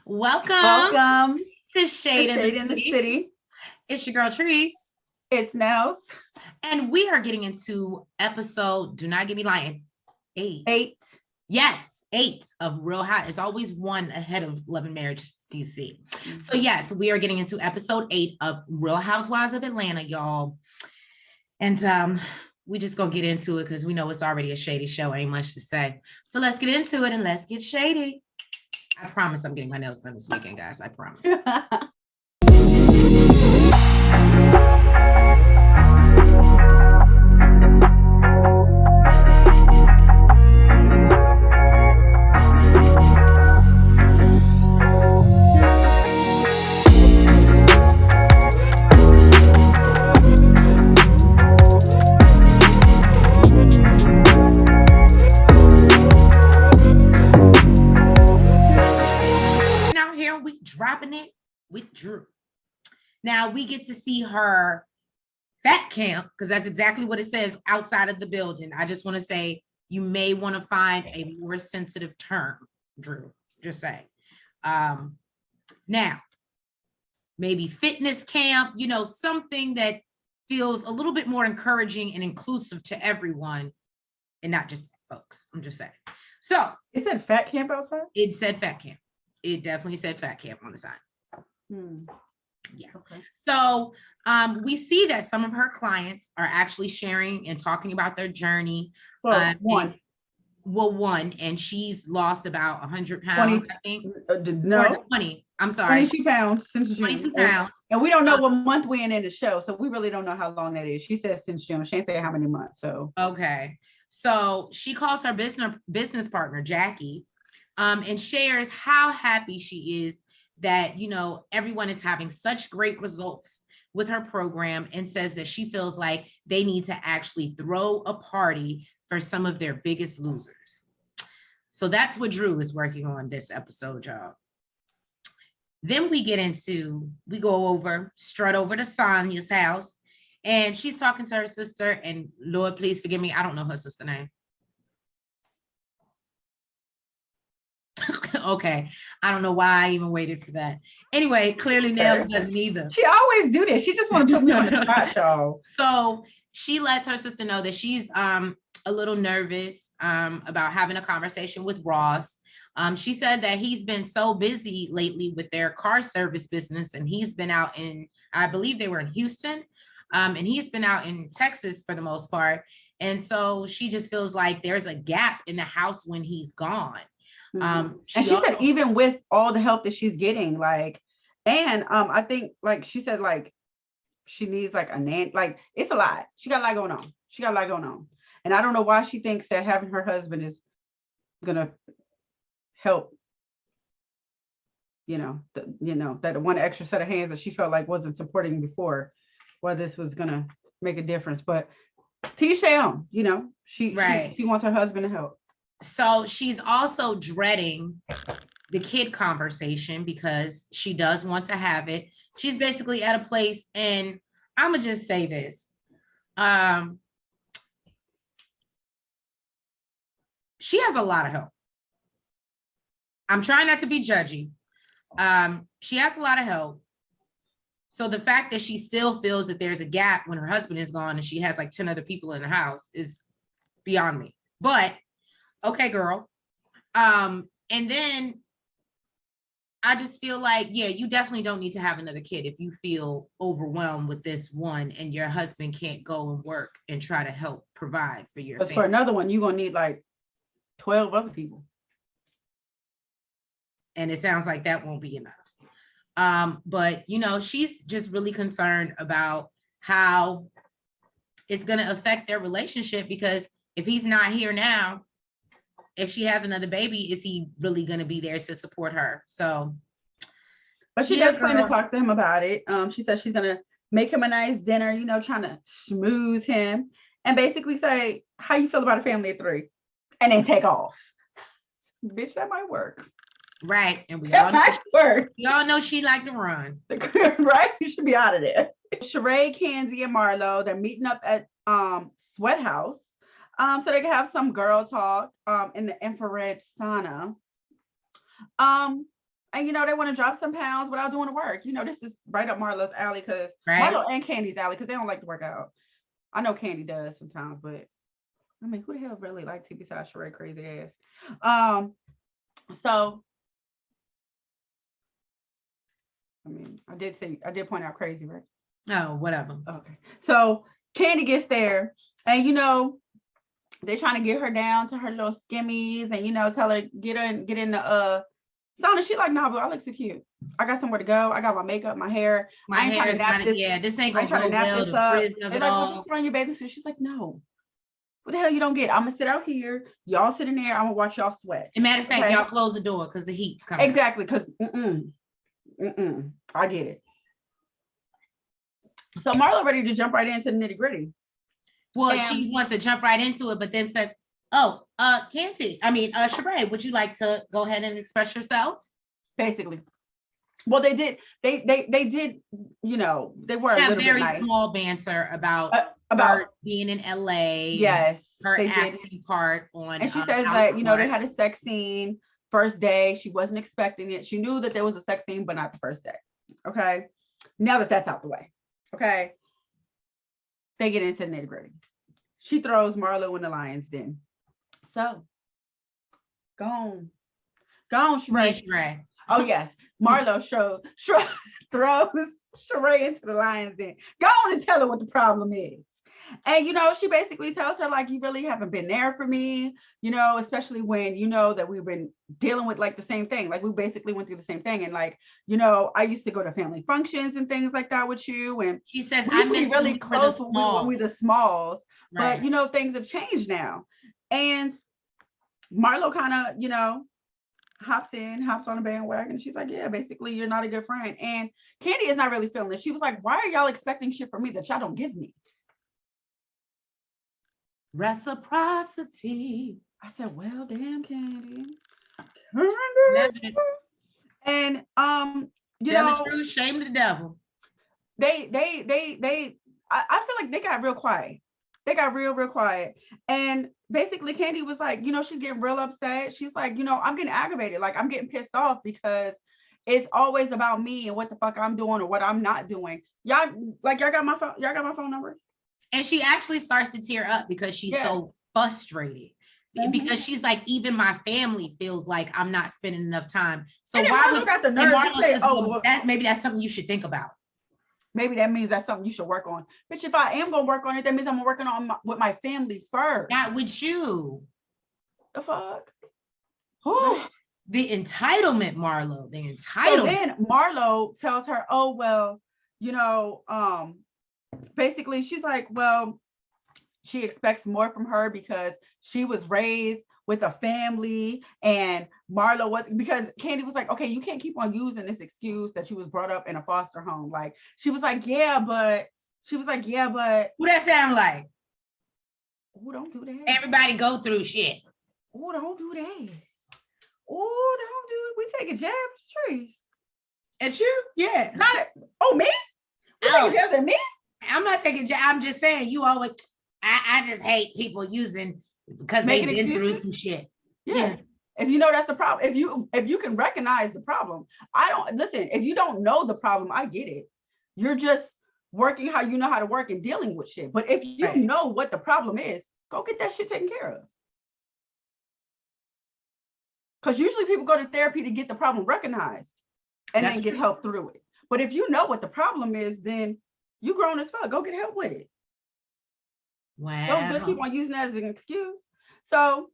Welcome Welcome to to Shade in Shade the in the City. City. It's your girl Treese, It's Nels. and we are getting into episode, do not get me lying, 8. 8. Yes, 8 of Real High. It's always one ahead of Love and Marriage DC. So yes, we are getting into episode 8 of Real Housewives of Atlanta, y'all. And we just gonna get into it because we know it's already a shady show. Ain't much to say. So let's get into it and let's get shady. I promise I'm getting my nails done this weekend, guys. I promise. Dropping it with Drew. Now we get to see her fat camp because that's exactly what it says outside of the building. I just want to say you may want to find a more sensitive term, Drew. Just say. Now, maybe fitness camp, something that feels a little bit more encouraging and inclusive to everyone and not just folks. I'm just saying. So it said fat camp outside? It said fat camp. It definitely said fat camp on the sign. Yeah. Okay. So we see that some of her clients are actually sharing and talking about their journey. Well, one, and she's lost about 100 pounds, 20, I think. No. Or 20. I'm sorry. 22 pounds since June. 22 pounds. And we don't know what month we're in the show, so we really don't know how long that is. She says since June. She ain't say how many months. So okay. So she calls her business partner, Jackie, and shares how happy she is that, everyone is having such great results with her program and says that she feels like they need to actually throw a party for some of their biggest losers. So that's what Drew is working on this episode, y'all. Then we strut over to Sonya's house, and she's talking to her sister, and Lord, please forgive me, I don't know her sister name. Okay, I don't know why I even waited for that. Anyway, clearly Nels doesn't either. She always do this. She just want to put me on the spot, y'all. So she lets her sister know that she's a little nervous about having a conversation with Ross. She said that he's been so busy lately with their car service business, and he's been out in, I believe they were in Houston, and he's been out in Texas for the most part. And so she just feels like there's a gap in the house when he's gone. And she said even with all the help that she's getting, I think she said she needs a nanny. It's a lot. She got a lot going on. And I don't know why she thinks that having her husband is gonna help. That one extra set of hands that she felt like wasn't supporting before, why this was gonna make a difference. But Tisha, she wants her husband to help. So she's also dreading the kid conversation because she does want to have it. She's basically at a place, and I'm gonna just say this. She has a lot of help. I'm trying not to be judgy. She has a lot of help. So the fact that she still feels that there's a gap when her husband is gone and she has 10 other people in the house is beyond me. But okay, girl. And then I just feel like, yeah, you definitely don't need to have another kid if you feel overwhelmed with this one and your husband can't go and work and try to help provide for your family. For another one, you're going to need 12 other people. And it sounds like that won't be enough. But, she's just really concerned about how it's going to affect their relationship, because if he's not here now, if she has another baby, is he really going to be there to support her? So, but she does plan to talk to him about it. She says she's going to make him a nice dinner, trying to schmooze him and basically say, how you feel about a family of 3? And then take off. Bitch, that might work. Right. And we all know she liked to run. Right? You should be out of there. Sheree, Kenzie, and Marlo, they're meeting up at Sweat House. So they can have some girl talk in the infrared sauna. and they want to drop some pounds without doing the work. This is right up Marlo's alley, because Right. Marlo and Candy's alley, because they don't like to work out. I know Candy does sometimes, but I mean, who the hell really likes to besides Sheree crazy ass? So I mean, I did point out crazy, right? Oh, whatever. Okay. So Candy gets there, and they're trying to get her down to her little skimmies, and tell her get in the sauna. She like, nah, but I look so cute. I got somewhere to go. I got my makeup, my hair. My I ain't hair trying to is nap not, this. yeah, this ain't I gonna ain't trying go to nap well, this the up. frizz of They're it like, well, all. just put on your bathing suit. She's like, no. What the hell you don't get? I'm gonna sit out here. Y'all sit in there. I'm gonna watch y'all sweat. As a matter of fact, Okay? y'all close the door because the heat's coming. Exactly, because I get it. So Marlo ready to jump right into the nitty gritty. Well, she wants to jump right into it, but then says, "Oh, Sheree, would you like to go ahead and express yourself?" Basically. Well, they did. They did. They were a little very bit nice. Small banter about her being in LA. Yes, her acting part on. And she says that they had a sex scene first day. She wasn't expecting it. She knew that there was a sex scene, but not the first day. Okay. Now that that's out the way. Okay. They get into the nitty gritty. She throws Marlo in the lion's den. So, go on, Sheree. Oh yes, Marlo throws Sheree into the lion's den. Go on and tell her what the problem is. And she basically tells her, like, you really haven't been there for me, especially when that we've been dealing with like the same thing. Like, we basically went through the same thing. And like, I used to go to family functions and things like that with you. And she says, I miss really close when we were the smalls. Right. But things have changed now. And Marlo kind of, hops on a bandwagon. She's like, yeah, basically you're not a good friend. And Candy is not really feeling it. She was like, why are y'all expecting shit from me that y'all don't give me? Reciprocity. I said, well, damn, Candy. And tell the truth, shame the devil. I feel like they got real quiet. They got real quiet. And basically Candy was like, she's getting real upset. She's like, I'm getting aggravated. Like, I'm getting pissed off because it's always about me and what the fuck I'm doing or what I'm not doing. Y'all got my phone number? And she actually starts to tear up because she's so frustrated. Mm-hmm. Because she's like, even my family feels like I'm not spending enough time. So why would got the nerve to say, maybe that's something you should think about. Maybe that means that's something you should work on. Bitch, if I am going to work on it, that means I'm working on with my family first. Not with you. The fuck? The entitlement, Marlo. The entitlement. So then Marlo tells her, oh, well, basically she's like, well, she expects more from her because she was raised with a family, and Marlo was, because Candy was like, okay, you can't keep on using this excuse that she was brought up in a foster home. Like, she was like, yeah, but who that sound like? Who don't do that? Everybody go through shit. Who don't do that? Oh, don't do it. We taking jabs, trees. At you? Yeah. Not at, me? You taking jabs at me? I'm not taking jabs. I'm just saying, you always, I just hate people using because they've been through some shit. Yeah. If you know that's the problem, if you can recognize the problem, if you don't know the problem, I get it. You're just working how you know how to work and dealing with shit. But if you know what the problem is, go get that shit taken care of. Because usually people go to therapy to get the problem recognized and then get help through it. But if you know what the problem is, then you grown as fuck. Go get help with it. Wow. Don't just keep on using that as an excuse. So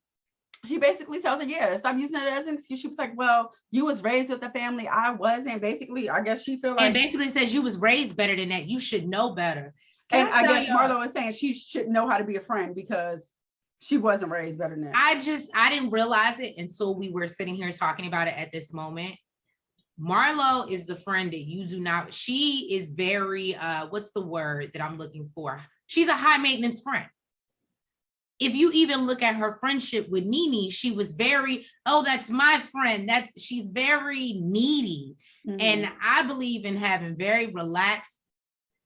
she basically tells her, yeah, stop using it as an excuse. She was like, well, you was raised with a family. I wasn't. Basically, I guess she feels like. And basically says you was raised better than that. You should know better. And I guess Marlo is saying she should know how to be a friend because she wasn't raised better than that. I didn't realize it until we were sitting here talking about it at this moment. Marlo is the friend that you do not. She is very, what's the word that I'm looking for? She's a high maintenance friend. If you even look at her friendship with Nene, she was very, oh, that's my friend. She's very needy. Mm-hmm. And I believe in having very relaxed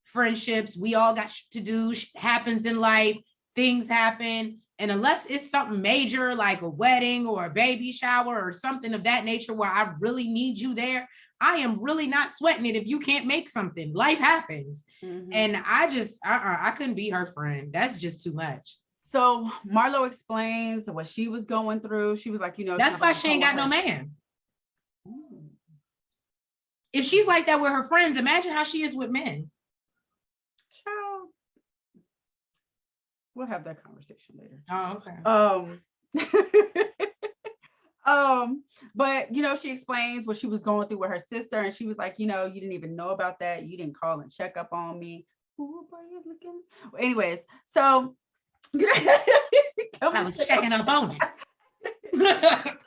friendships. We all got to do, happens in life. Things happen. And unless it's something major like a wedding or a baby shower or something of that nature where I really need you there, I am really not sweating it if you can't make something. Life happens. And I just, I couldn't be her friend. That's just too much. So Marlo explains what she was going through. She was like, you know, that's why she ain't got no man. If she's like that with her friends, imagine how she is with men. Child. We'll have that conversation later. Oh, okay. But you know, she explains what she was going through with her sister, and she was like, you know, you didn't even know about that. You didn't call and check up on me. Ooh, boy, you're looking. Anyways, so I was checking up on it.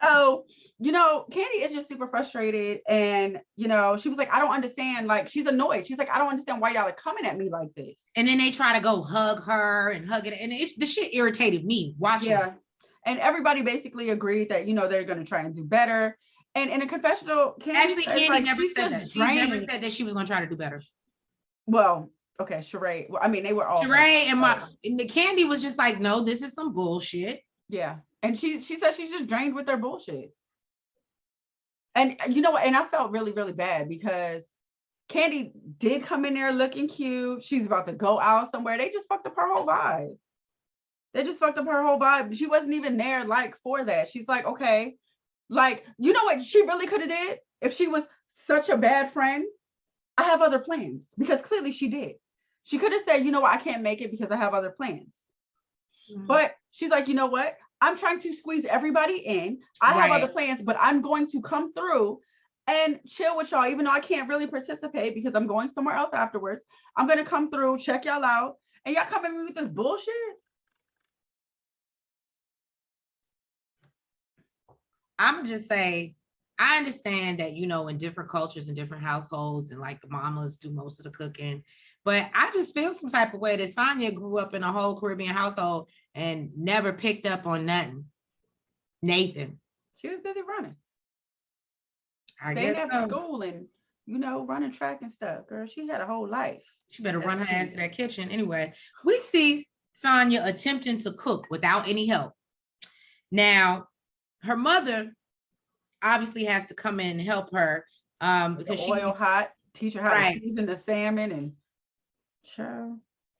So, you know, Candy is just super frustrated. And, you know, she was like, I don't understand. Like, she's annoyed. She's like, I don't understand why y'all are coming at me like this. And then they try to go hug her and hug it. And the shit irritated me watching it. And everybody basically agreed that, you know, they're going to try and do better. And in a confessional, Candy never said that. She never said that she was going to try to do better. Well, okay, Sheree. Well, I mean, they were all Sheree and the Candy was just like, no, this is some bullshit. Yeah. And she said she's just drained with their bullshit. And you know what? And I felt really, really bad because Candy did come in there looking cute. She's about to go out somewhere. They just fucked up her whole vibe. She wasn't even there like for that. She's like, okay, like, you know what she really could have did if she was such a bad friend? I have other plans, because clearly she did. She could have said, you know what, I can't make it because I have other plans. But she's like, you know what? I'm trying to squeeze everybody in. I have other plans, but I'm going to come through and chill with y'all, even though I can't really participate because I'm going somewhere else afterwards. I'm going to come through, check y'all out, and y'all come at me with this bullshit. I'm just saying, I understand that, you know, in different cultures and different households, and like the mamas do most of the cooking, but I just feel some type of way that Sonya grew up in a whole Caribbean household and never picked up on nothing. Nathan. She was busy running. I guess after school and, you know, running track and stuff. Girl, she had a whole life. She better run her ass to that kitchen. Anyway, we see Sonya attempting to cook without any help. Now, her mother obviously has to come in and help her because the oil hot, teach her how to season the salmon, and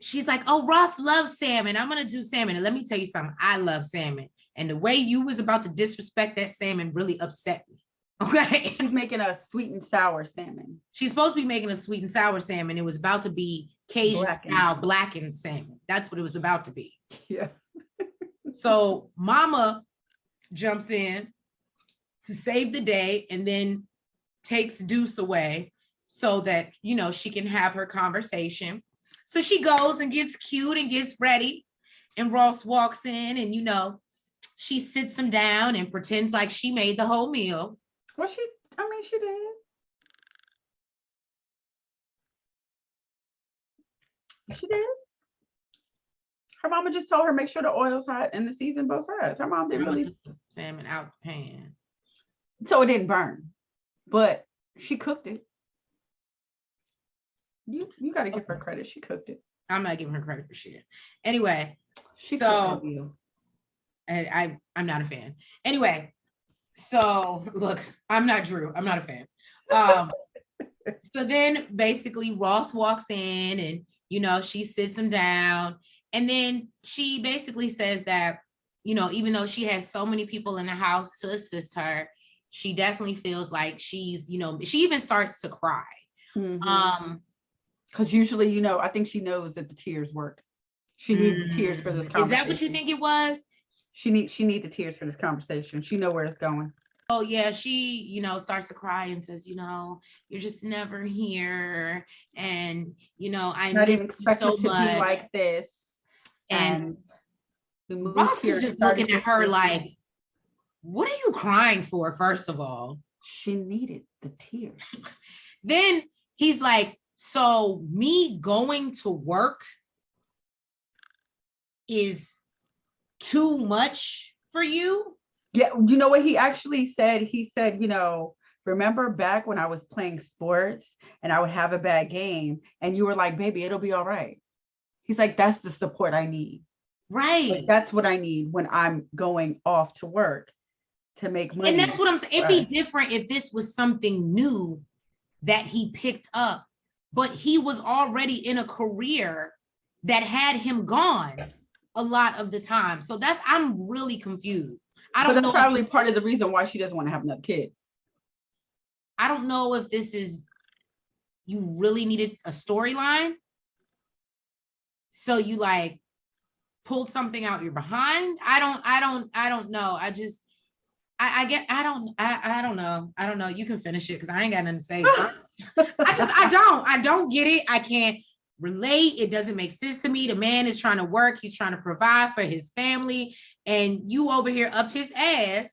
she's like, oh, Ross loves salmon. I'm gonna do salmon. And let me tell you something, I love salmon. And the way you was about to disrespect that salmon really upset me. Okay. She's making a sweet and sour salmon. She's supposed to be making a sweet and sour salmon. It was about to be Cajun style blackened salmon. That's what it was about to be. Yeah. So Mama jumps in to save the day and then takes Deuce away so that, you know, she can have her conversation. So she goes and gets cute and gets ready. And Ross walks in and, you know, she sits him down and pretends like she made the whole meal. Well, she did. She did. Her mama just told her, make sure the oil's hot and the season both sides. Her mom didn't really took the salmon out the pan. So it didn't burn, but she cooked it. You got to give her credit. She cooked it. I'm not giving her credit for shit. Anyway, I'm not a fan. Anyway, so look, I'm not Drew. I'm not a fan. So then basically Ross walks in and, you know, she sits him down. And then she basically says that, you know, even though she has so many people in the house to assist her, she definitely feels like she's, you know, she even starts to cry. Because usually, you know, I think she knows that the tears work. She needs the tears for this conversation. Is that what you think it was? She need the tears for this conversation. She know where it's going. Oh yeah, she, you know, starts to cry and says, you know, you're just never here, and you know, I not even expect expected so to much. Be like this. And Ross is just looking at her like, what are you crying for? First of all, she needed the tears. Then he's like, so me going to work is too much for you? Yeah, you know what he actually said? He said, you know, remember back when I was playing sports and I would have a bad game and you were like, baby, it'll be all right. He's like, that's the support I need. Right. That's what I need when I'm going off to work to make money. And that's what I'm saying. It'd be different if this was something new that he picked up, but he was already in a career that had him gone a lot of the time. So I'm really confused. I don't know. That's probably part of the reason why she doesn't want to have another kid. I don't know if this is, you really needed a storyline. So you like pulled something out your behind. I don't know. I don't know. You can finish it because I ain't got nothing to say. So I don't get it. I can't relate. It doesn't make sense to me. The man is trying to work. He's trying to provide for his family. And you over here up his ass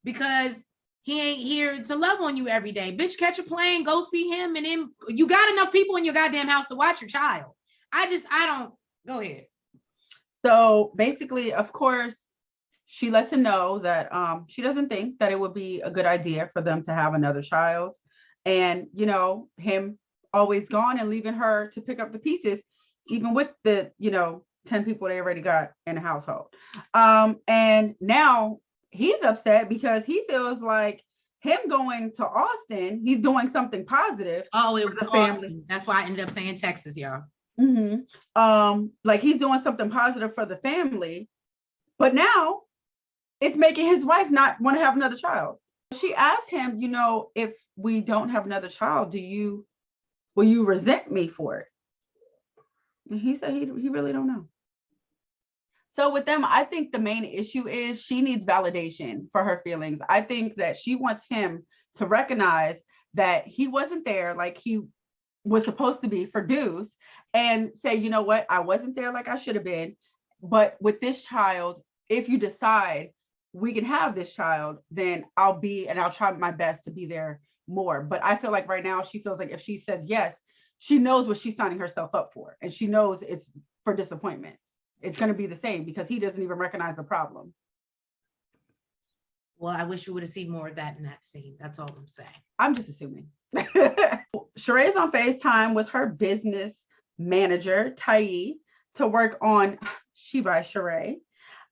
because he ain't here to love on you every day. Bitch, catch a plane, go see him. And then you got enough people in your goddamn house to watch your child. Go ahead. So basically, of course, she lets him know that she doesn't think that it would be a good idea for them to have another child. And, you know, him always gone and leaving her to pick up the pieces, even with the, 10 people they already got in the household. And now he's upset because he feels like him going to Austin, he's doing something positive. Oh, it was the family. Austin. That's why I ended up saying Texas, y'all. Mm-hmm. Like he's doing something positive for the family, but now it's making his wife not want to have another child. She asked him, if we don't have another child, will you resent me for it? And he said he really don't know. So with them, I think the main issue is she needs validation for her feelings. I think that she wants him to recognize that he wasn't there like he was supposed to be for Deuce and say, you know what, I wasn't there like I should have been. But with this child, if you decide we can have this child, then I'll try my best to be there more. But I feel like right now she feels like if she says yes, she knows what she's signing herself up for. And she knows it's for disappointment. It's going to be the same because he doesn't even recognize the problem. Well, I wish we would have seen more of that in that scene. That's all I'm saying. I'm just assuming. Sheree is on FaceTime with her business manager, Tai, to work on She by Sheree.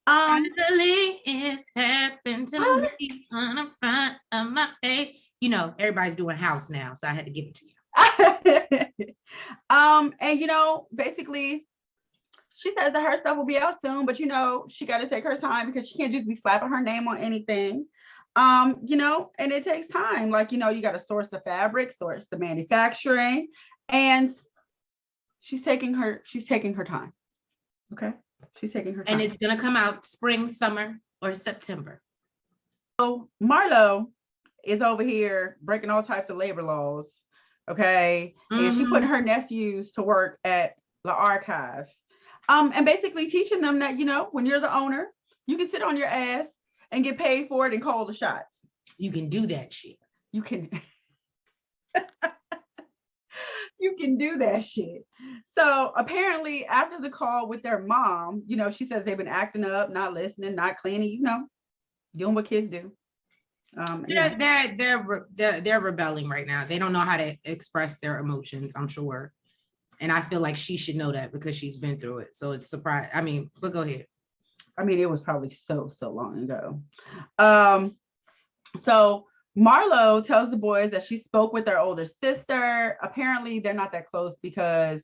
Finally, it's happened to me on the front of my face. Everybody's doing house now, so I had to give it to you. And basically, she says that her stuff will be out soon, but she got to take her time because she can't just be slapping her name on anything. And it takes time. Like, you got to source the fabric, source the manufacturing, and she's taking her time. Okay. She's taking her time. And it's going to come out spring, summer, or September. So Marlo is over here breaking all types of labor laws. Okay. Mm-hmm. And she put her nephews to work at the archive. And basically teaching them that, when you're the owner, you can sit on your ass and get paid for it and call the shots. You can do that shit. You can. You can do that shit. So apparently after the call with their mom, she says they've been acting up, not listening, not cleaning, doing what kids do. They're rebelling right now. They don't know how to express their emotions, I'm sure. And I feel like she should know that because she's been through it. So it's surprising. I mean, but go ahead. I mean, it was probably so long ago. So Marlo tells the boys that she spoke with their older sister. Apparently, they're not that close because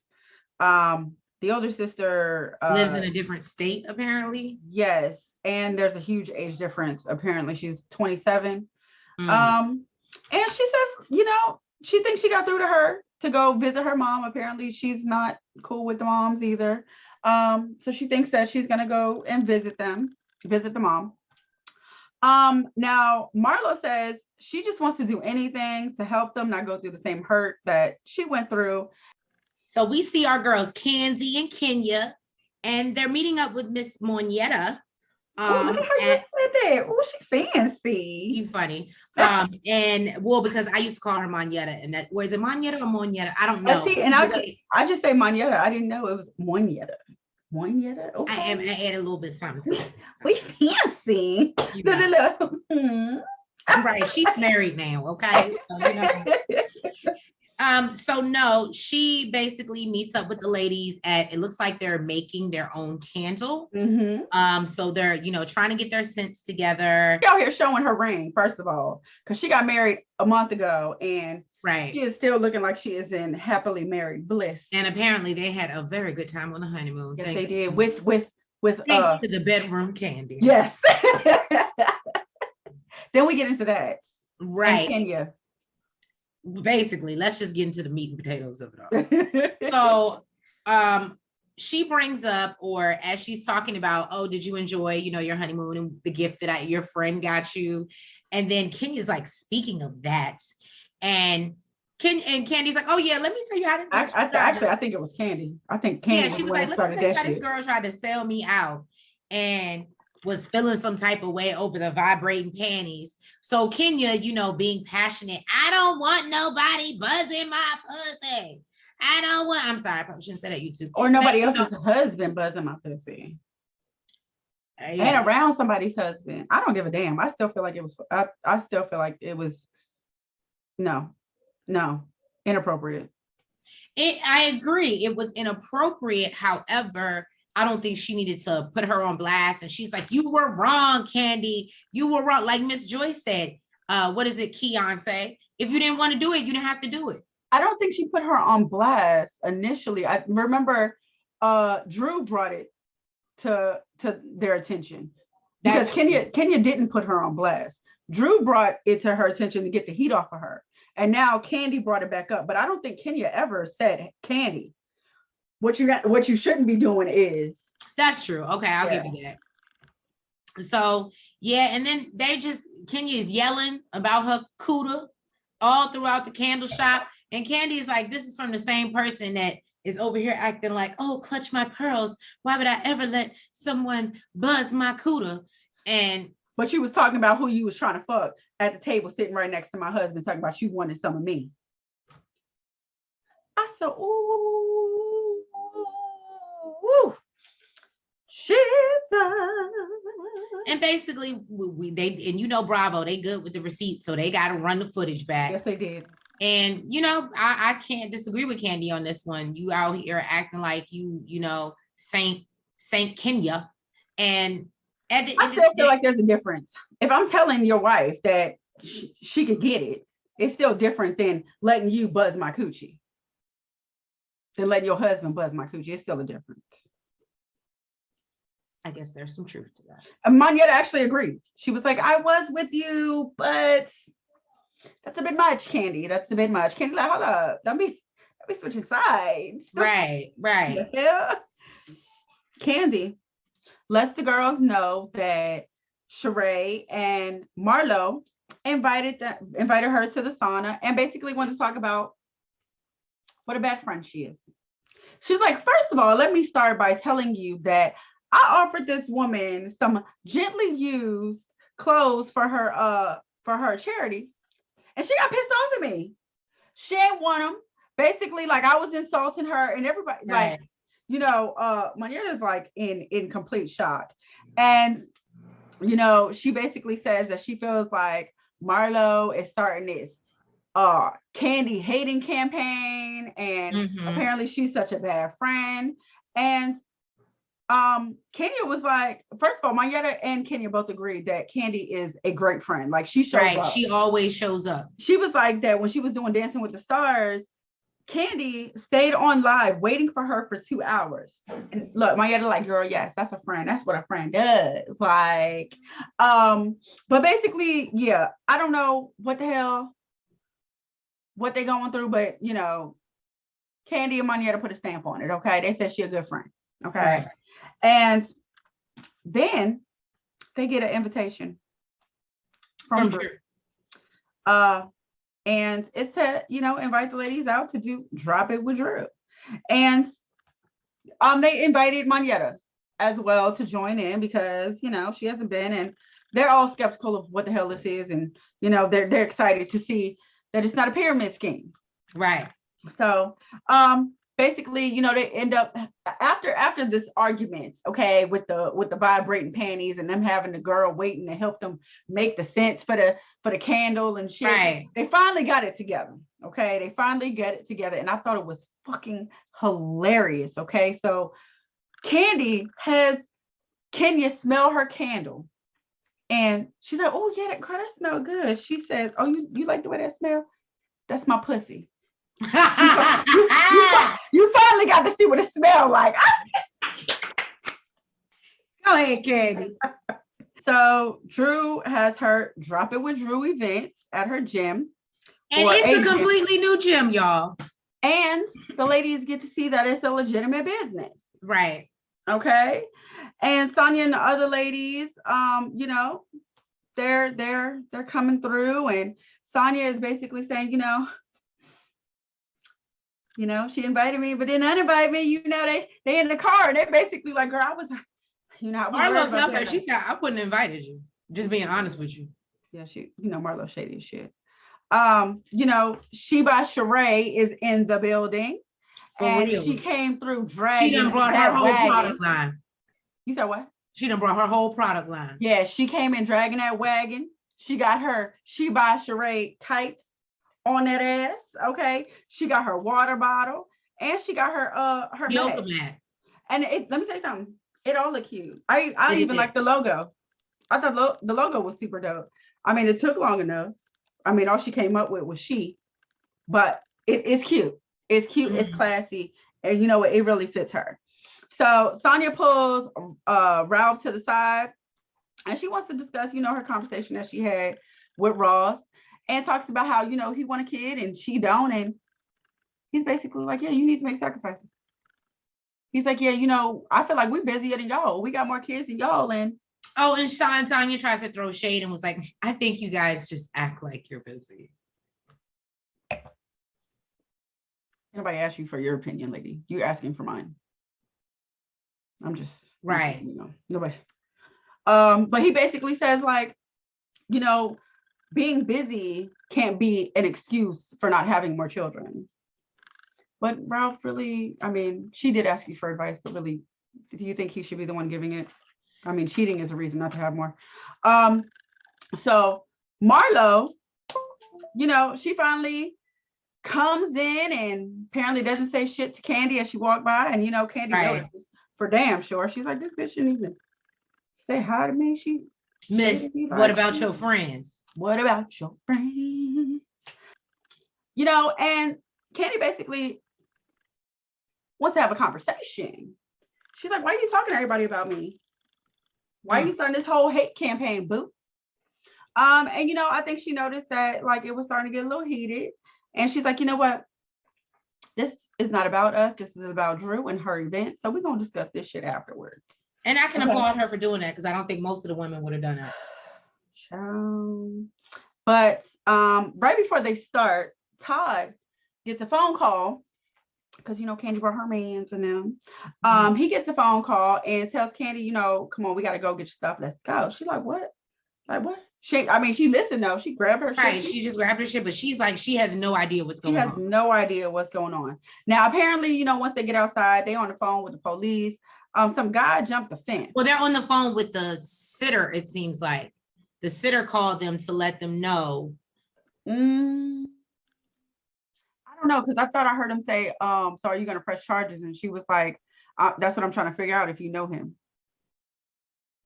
the older sister lives in a different state, apparently. Yes. And there's a huge age difference. Apparently, she's 27. And she says, she thinks she got through to her to go visit her mom. Apparently, she's not cool with the moms either. So she thinks that she's going to go and visit the mom. Now, Marlo says she just wants to do anything to help them not go through the same hurt that she went through. So we see our girls, Kenzie and Kenya, and they're meeting up with Miss Monietta. Look at how you said that. Oh, she fancy. You funny. Because I used to call her Monietta, and that was it Monietta or Monietta? I don't know. See, and I just say Monietta. I didn't know it was Monietta. Monietta. Okay. I add a little bit something to it. So. We fancy. Right. She's married now. Okay. So, So no, she basically meets up with the ladies at, it looks like they're making their own candle. So they're, trying to get their scents together. She out here showing her ring, first of all, because she got married a month ago, and she is still looking like she is in happily married bliss. And apparently they had a very good time on the honeymoon. Yes, they did. With thanks to the bedroom candy. Yes. Then we get into that. Right. In Kenya. Basically, let's just get into the meat and potatoes of it all. So she brings up, or as she's talking about, oh, did you enjoy, your honeymoon and the gift that your friend got you? And then Kenya's like, speaking of that, and Candy's like, oh yeah, let me tell you how this. I think it was Candy. I think Candy. Yeah, she was like, let me tell you how this girl tried to sell me out and was feeling some type of way over the vibrating panties. So Kenya, being passionate, I don't want nobody buzzing my pussy. I'm sorry, I probably shouldn't say that, YouTube. Or nobody else's husband buzzing my pussy. And around somebody's husband. I don't give a damn. I still feel like it was, I still feel like it was, no, inappropriate. I agree. It was inappropriate. However, I don't think she needed to put her on blast. And she's like, you were wrong, Candy. You were wrong. Like Miss Joyce said, what is it, Keon say? If you didn't want to do it, you didn't have to do it. I don't think she put her on blast initially. I remember Drew brought it to their attention. Because Kenya didn't put her on blast. Drew brought it to her attention to get the heat off of her. And now Candy brought it back up. But I don't think Kenya ever said, Candy, what you shouldn't be doing is. That's true. Okay, I'll give you that. So yeah, and then Kenya is yelling about her cooter all throughout the candle shop. And Candy is like, this is from the same person that is over here acting like, oh, clutch my pearls. Why would I ever let someone buzz my cooter? But you was talking about who you was trying to fuck at the table sitting right next to my husband, talking about you wanted some of me. I said, ooh, Jesus. And basically, Bravo, they good with the receipts, so they got to run the footage back. Yes, they did. And, I can't disagree with Candy on this one. You out here acting like Saint Kenya. And I still feel like there's a difference. If I'm telling your wife that she could get it, it's still different than letting you buzz my coochie. Than letting your husband buzz my coochie. It's still a difference. I guess there's some truth to that. And Monietta actually agreed. She was like, I was with you, but that's a bit much, Candy. That's a bit much. Candy, like, hold up. Don't be switching sides. Right. Yeah. Candy lets the girls know that Sheree and Marlo invited her to the sauna and basically wanted to talk about what a bad friend she is. She's like, first of all, let me start by telling you that I offered this woman some gently used clothes for her charity, and she got pissed off at me. She ain't want them. Basically, like, I was insulting her, and everybody, right. Monietta's like in complete shock. And she basically says that she feels like Marlo is starting this Candy hating campaign, and apparently she's such a bad friend. And Kenya was like, first of all, Monietta and Kenya both agreed that Candy is a great friend. Like, she shows up. She always shows up. She was like that when she was doing Dancing with the Stars. Candy stayed on live waiting for her for 2 hours. And look, Monietta like, girl, yes, that's a friend. That's what a friend does. Like, but basically, yeah, I don't know what they going through, but Candy and Monietta put a stamp on it. Okay, they said she a good friend. Okay, right. And then they get an invitation from Drew. And it said, invite the ladies out to drop it with Drew. And they invited Monietta as well to join in because, she hasn't been, and they're all skeptical of what the hell this is. And, they're excited to see that it's not a pyramid scheme. Right. So basically, you know, they end up after this argument, okay, with the vibrating panties and them having the girl waiting to help them make the scents for the candle and shit. Right. They finally got it together. Okay. They finally got it together. And I thought it was fucking hilarious. Okay. So Candy has Kenya smell her candle. And she's like, oh yeah, that smell good. She says, oh, you like the way that smell? That's my pussy. You finally got to see what it smelled like. Go ahead, Candy. So Drew has her Drop It with Drew events at her gym. And it's a completely new gym, y'all. And the ladies get to see that it's a legitimate business. Right. Okay. And Sonia and the other ladies, you know, they're coming through, and Sonia is basically saying, you know, she invited me, but then uninvited me. You know, they in the car, and they're basically like, girl, I was Marlo tells her, she said, I wouldn't have invited you. Just being honest with you. Yeah, Marlo shady as shit. You know, She by Sheree is in the building. And she came through dragging. She done brought her whole product line. You said what? She done brought her whole product line. Yeah, she came in dragging that wagon. She got her She by Sheree tights on that ass. Okay. She got her water bottle, and she got her yoga mat. And let me say something. It all looked cute. I even like the logo. I thought the logo was super dope. I mean, it took long enough. I mean, all she came up with was but it's cute. It's cute. Mm-hmm. It's classy. And you know what? It really fits her. So Sonia pulls Ralph to the side, and she wants to discuss, you know, her conversation that she had with Ross, and talks about how, you know, he want a kid and she don't. And he's basically like, yeah, you need to make sacrifices. He's like, yeah, you know, I feel like we're busier than y'all. We got more kids than y'all. And Sonia tries to throw shade and was like, I think you guys just act like you're busy. Nobody asked you for your opinion, lady. You're asking for mine. I'm just right. You know, nobody. But he basically says, like, you know, being busy can't be an excuse for not having more children. But Ralph, really, I mean, she did ask you for advice, but really, do you think he should be the one giving it? I mean, cheating is a reason not to have more. So Marlo, you know, she finally comes in and apparently doesn't say shit to Candy as she walked by. And, you know, Candy notices for damn sure. She's like, this bitch shouldn't even say hi to me. She Miss, what about your friends? What about your friends? You know, and Candy basically wants to have a conversation. She's like, why are you talking to everybody about me? Why are you starting this whole hate campaign, boo? And, you know, I think she noticed that, like, it was starting to get a little heated. And she's like, you know what? This is not about us. This is about Drew and her event. So we're going to discuss this shit afterwards. And I can applaud her for doing that, because I don't think most of the women would have done that. But right before they start, Todd gets a phone call, because, you know, Candy brought her mans and them. He gets a phone call and tells Candy, you know, come on, we got to go get your stuff. Let's go. She's like, what? Like, what? She listened though. She grabbed her shit. Right. She just grabbed her shit, but she's like, she has no idea what's going on. She has no idea what's going on. Now, apparently, you know, once they get outside, they're on the phone with the police. Some guy jumped the fence. Well, they're on the phone with the sitter, it seems like. The sitter called them to let them know. I don't know, because I thought I heard him say, so are you going to press charges? And she was like, that's what I'm trying to figure out, if you know him.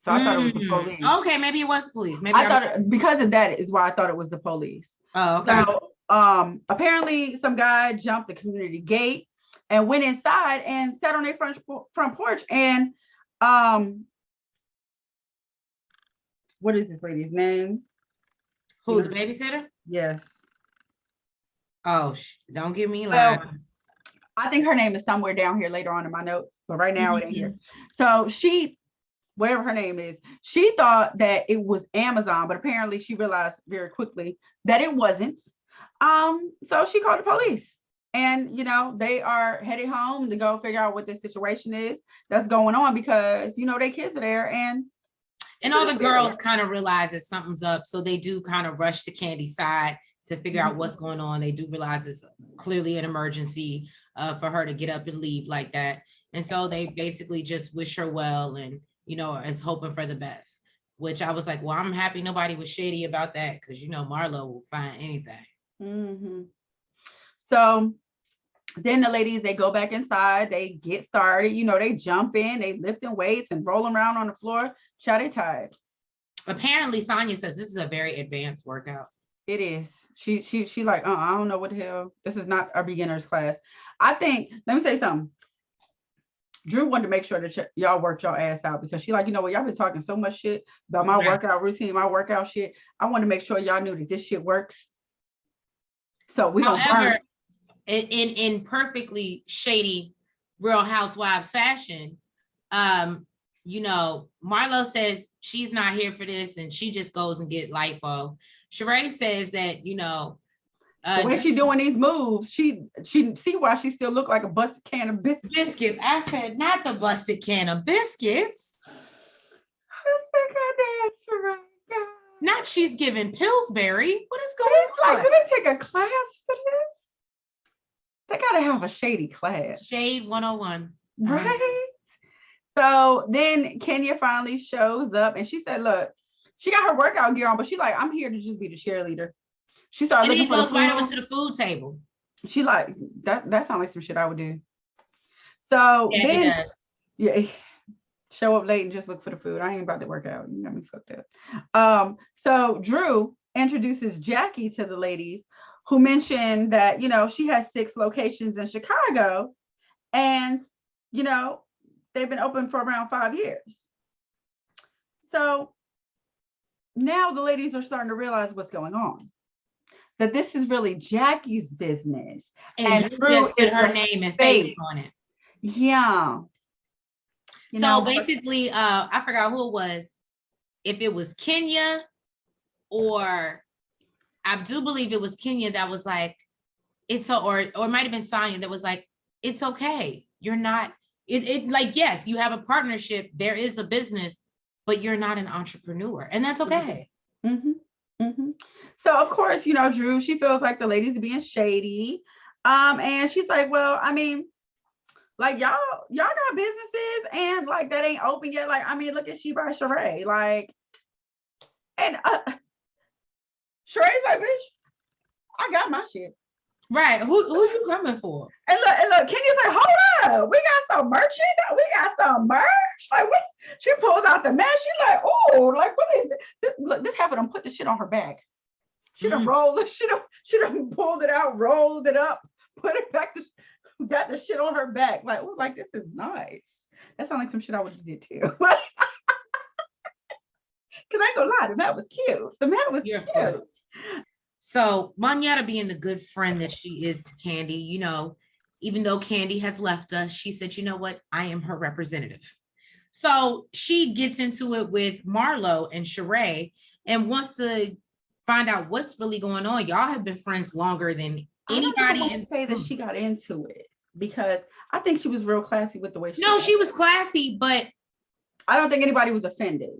So I thought it was the police. Okay, maybe it was the police. Maybe I thought because of that is why I thought it was the police. Oh, okay. So apparently some guy jumped the community gate and went inside and sat on their front porch. And what is this lady's name? Who, the babysitter? Yes. Oh, don't give me lying. So, I think her name is somewhere down here later on in my notes, but right now it ain't here. So she, whatever her name is, she thought that it was Amazon, but apparently she realized very quickly that it wasn't. So she called the police, and, you know, they are headed home to go figure out what this situation is that's going on, because, you know, their kids are there, and all the girls kind of realize that something's up. So they do kind of rush to Candy's side to figure out what's going on. They do realize it's clearly an emergency for her to get up and leave like that. And so they basically just wish her well and, you know, is hoping for the best, which I was like, well, I'm happy nobody was shady about that because, you know, Marlo will find anything. So then the ladies, they go back inside, they get started, you know, they jump in, they lifting weights and rolling around on the floor. Child, they tired. Apparently, Sonia says this is a very advanced workout. It is. She like, I don't know what the hell. This is not our beginner's class. I think, let me say something. Drew wanted to make sure that y'all worked your ass out because she like, you know what, y'all been talking so much shit about my workout routine, my workout shit. I want to make sure y'all knew that this shit works. So we don't burn. In perfectly shady Real Housewives fashion, you know, Marlo says she's not here for this and she just goes and get lipo. Sheree says that, you know, the way she doing these moves, she see why she still look like a busted can of biscuits. I said, not the busted can of biscuits. Not she's giving Pillsbury. What is going on? Like, did they take a class for this? They gotta have a shady class. Shade 101. Right. So then Kenya finally shows up and she said, look, she got her workout gear on, but she like, I'm here to just be the cheerleader. She started looking for the food. Right over to the food table. She like, that sounds like some shit I would do. So yeah, then, show up late and just look for the food. I ain't about to work out. You got me fucked up. So Drew introduces Jackie to the ladies, who mentioned that, you know, she has 6 locations in Chicago and, you know, they've been open for around 5 years. So now the ladies are starting to realize what's going on, that this is really Jackie's business. And Drew just put her name and face on it. Yeah. So basically, I forgot who it was, if it was Kenya or I do believe it was Kenya that was like, or it might have been Sonia that was like, it's okay. You're not, like, yes, you have a partnership. There is a business, but you're not an entrepreneur. And that's okay. So of course, you know, Drew, she feels like the ladies are being shady. And she's like, well, I mean, like y'all got businesses and like that ain't open yet. Like, I mean, look at She by Sheree. Like, and Sheree's like, bitch, I got my shit. Right. Who you coming for? And look, Kenya's like, hold up. We got some merch. We got some merch. Like, what? She pulls out the mask. She's like, oh, like, what is this? Look, this happened. Put the shit on her back. She done rolled it. She done pulled it out, rolled it up, put it back. Got the shit on her back. Like, oh, like, this is nice. That sounds like some shit I would have did too. Because I ain't gonna lie, the mat was cute. The mat was cute. So Monyetta, being the good friend that she is to Candy, you know, even though Candy has left us, she said, you know what? I am her representative. So she gets into it with Marlo and Sheree and wants to find out what's really going on. Y'all have been friends longer than anybody. I don't say that she got into it because I think she was real classy with the way she was classy, but I don't think anybody was offended.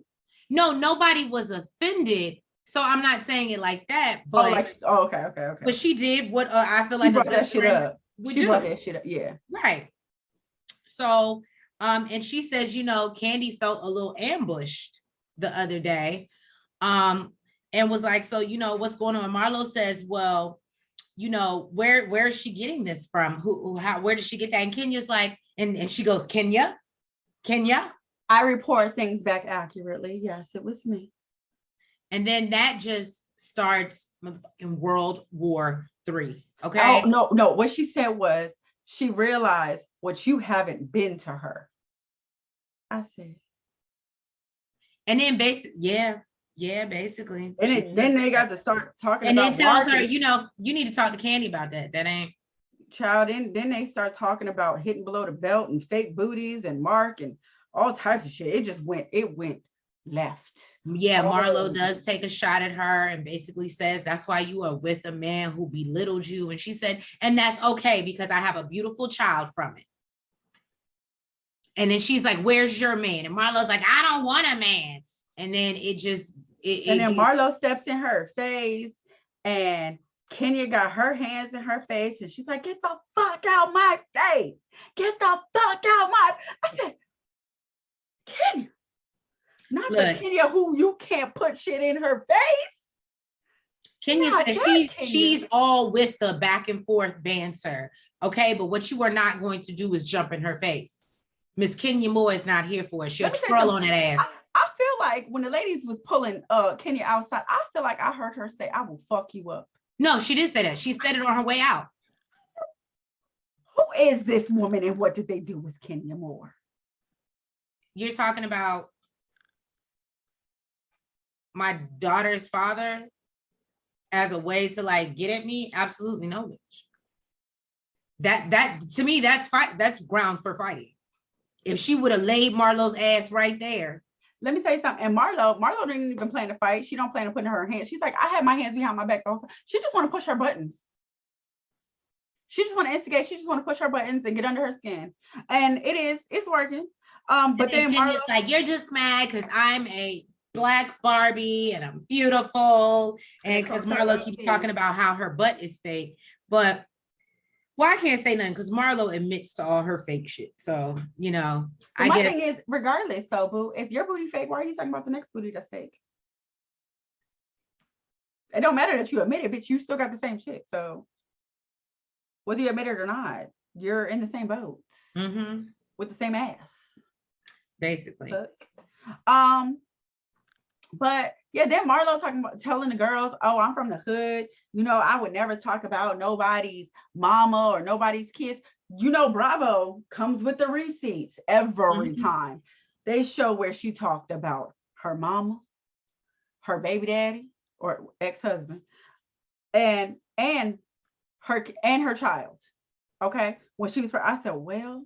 No, nobody was offended. So I'm not saying it like that, but okay. But she did what I feel like she brought that shit up. Brought that shit up, yeah. Right. So, and she says, you know, Candy felt a little ambushed the other day, and was like, so, you know, what's going on? Marlo says, well, you know, where is she getting this from? Where did she get that? And Kenya's like, and she goes, Kenya. I report things back accurately. Yes, it was me. And then that just starts in World War III. Okay. Oh, no. What she said was she realized what you haven't been to her. I see. And then basically. And then they got to start talking and about. And then tells her, you know, you need to talk to Candy about that. That ain't. Child, then they start talking about hitting below the belt and fake booties and Mark and all types of shit. It went left. Yeah, Marlo does take a shot at her and basically says, that's why you are with a man who belittled you. And she said, and that's okay because I have a beautiful child from it. And then she's like, where's your man? And Marlo's like, I don't want a man. And then then Marlo steps in her face and Kenya got her hands in her face and she's like, get the fuck out my face. Get the fuck out my. I said, Kenya, not the Kenya who you can't put shit in her face. Kenya says she's all with the back and forth banter. Okay, but what you are not going to do is jump in her face. Miss Kenya Moore is not here for it. She'll twirl on that ass. I feel like when the ladies was pulling Kenya outside, I feel like I heard her say, I will fuck you up. No, she did say that. She said it on her way out. Who is this woman and what did they do with Kenya Moore? You're talking about my daughter's father as a way to like get at me? Absolutely no, bitch. That to me, that's ground for fighting. If she would have laid Marlo's ass right there. Let me tell you something. And Marlo didn't even plan to fight. She don't plan to put in her hands. She's like, I had my hands behind my back. She just want to push her buttons. She just want to instigate. She just want to push her buttons and get under her skin. And it's working. But then Marlo's like, you're just mad because I'm a Black Barbie and I'm beautiful. And because Marlo keeps talking about how her butt is fake. But well, I can't say nothing because Marlo admits to all her fake shit. So, you know, my thing is, regardless, though, boo, if your booty fake, why are you talking about the next booty that's fake? It don't matter that you admit it, bitch. You still got the same shit. So, whether you admit it or not, you're in the same boat with the same ass, basically. But yeah, then Marlo telling the girls, oh, I'm from the hood. You know, I would never talk about nobody's mama or nobody's kids. You know, Bravo comes with the receipts every time. They show where she talked about her mama, her baby daddy or ex-husband, and her child. Okay. When she was, I said, well,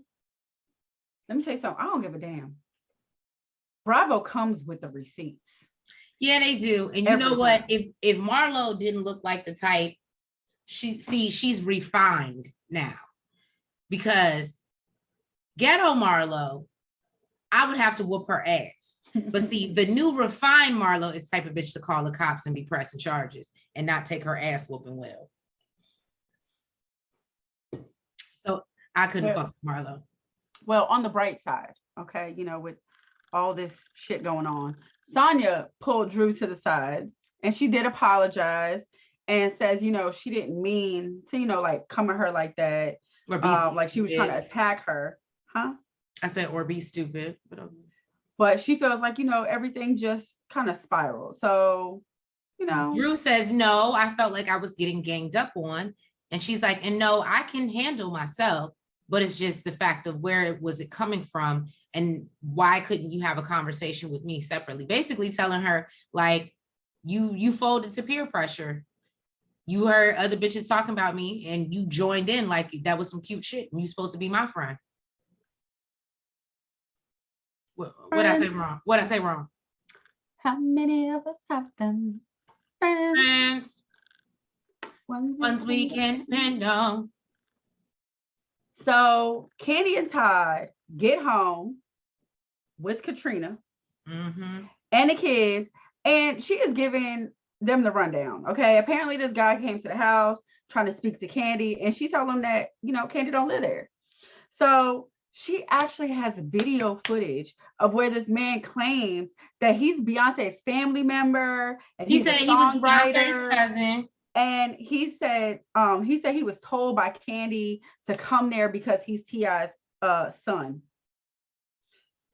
let me tell you something. I don't give a damn. Bravo comes with the receipts. Yeah, they do. And you know what? If Marlo didn't look like the type, she's refined now. Because ghetto Marlo, I would have to whoop her ass. But see, the new refined Marlo is the type of bitch to call the cops and be pressing charges and not take her ass whooping well. So I couldn't fuck with Marlo. Well, on the bright side, okay, you know, with all this shit going on, Sonya pulled Drew to the side and she did apologize and says, you know, she didn't mean to, you know, like come at her like that. Or be like she was trying to attack her. Huh? I said, or be stupid. But she feels like, you know, everything just kind of spiraled. So, you know. Drew says, no, I felt like I was getting ganged up on. And she's like, and no, I can handle myself. But it's just the fact of where was it coming from and why couldn't you have a conversation with me separately? Basically telling her like, you folded to peer pressure. You heard other bitches talking about me and you joined in like that was some cute shit and you supposed to be my friend. What I say wrong? What I say wrong? How many of us have them? Friends. Ones we can depend on. So Candy and Todd get home with Katrina and the kids, and she is giving them the rundown. Okay, apparently this guy came to the house trying to speak to Candy, and she told him that, you know, Candy don't live there. So she actually has video footage of where this man claims that he's Beyonce's family member, and he said he was Beyonce's cousin. And he said he was told by Candy to come there because he's T.I.'s son.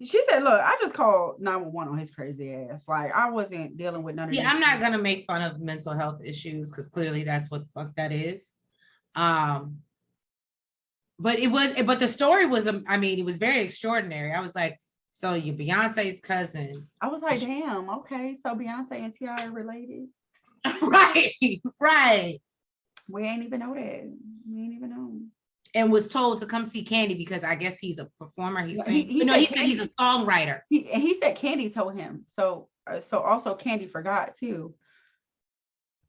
She said, look, I just called 911 on his crazy ass. Like, I wasn't dealing with none of this. I'm not going to make fun of mental health issues because clearly that's what the fuck that is. But the story was, I mean, it was very extraordinary. I was like, so you're Beyonce's cousin. I was like, damn, okay. So Beyonce and T.I. are related. Right. We ain't even know that. We ain't even know. And was told to come see Candy because I guess he's a performer. He said he's a songwriter. He said Candy told him. So also Candy forgot too.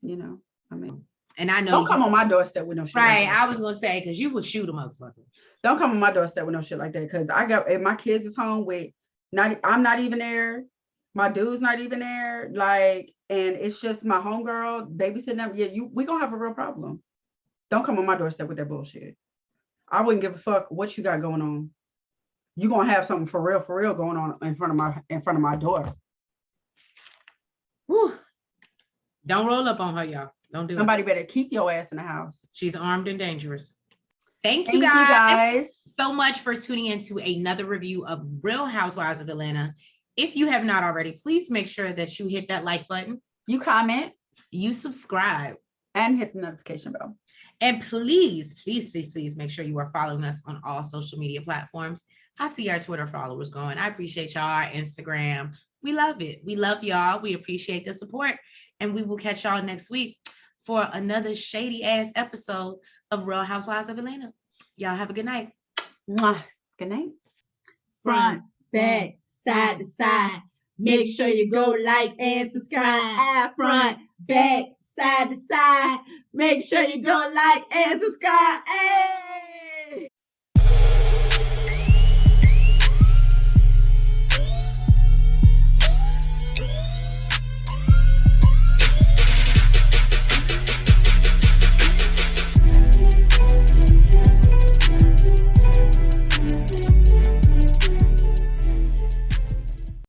You know, I mean, and I know don't come on my doorstep with no shit. Right, like I was gonna say because you would shoot a motherfucker. Don't come on my doorstep with no shit like that because if my kids is home with I'm not even there. My dude's not even there. Like, and it's just my homegirl babysitting them. Yeah, we gonna have a real problem. Don't come on my doorstep with that bullshit. I wouldn't give a fuck what you got going on. You gonna have something for real going on in front of my door. Whew. Don't roll up on her, y'all. Don't do Somebody better keep your ass in the house. She's armed and dangerous. Thank you guys so much for tuning into another review of Real Housewives of Atlanta. If you have not already, please make sure that you hit that like button. You comment. You subscribe. And hit the notification bell. And please make sure you are following us on all social media platforms. I see our Twitter followers going. I appreciate y'all. Our Instagram. We love it. We love y'all. We appreciate the support. And we will catch y'all next week for another shady ass episode of Real Housewives of Atlanta. Y'all have a good night. Mwah. Good night. Front, back, side to side. Make sure you go like and subscribe. Front, back, side to side. Make sure you go like and subscribe.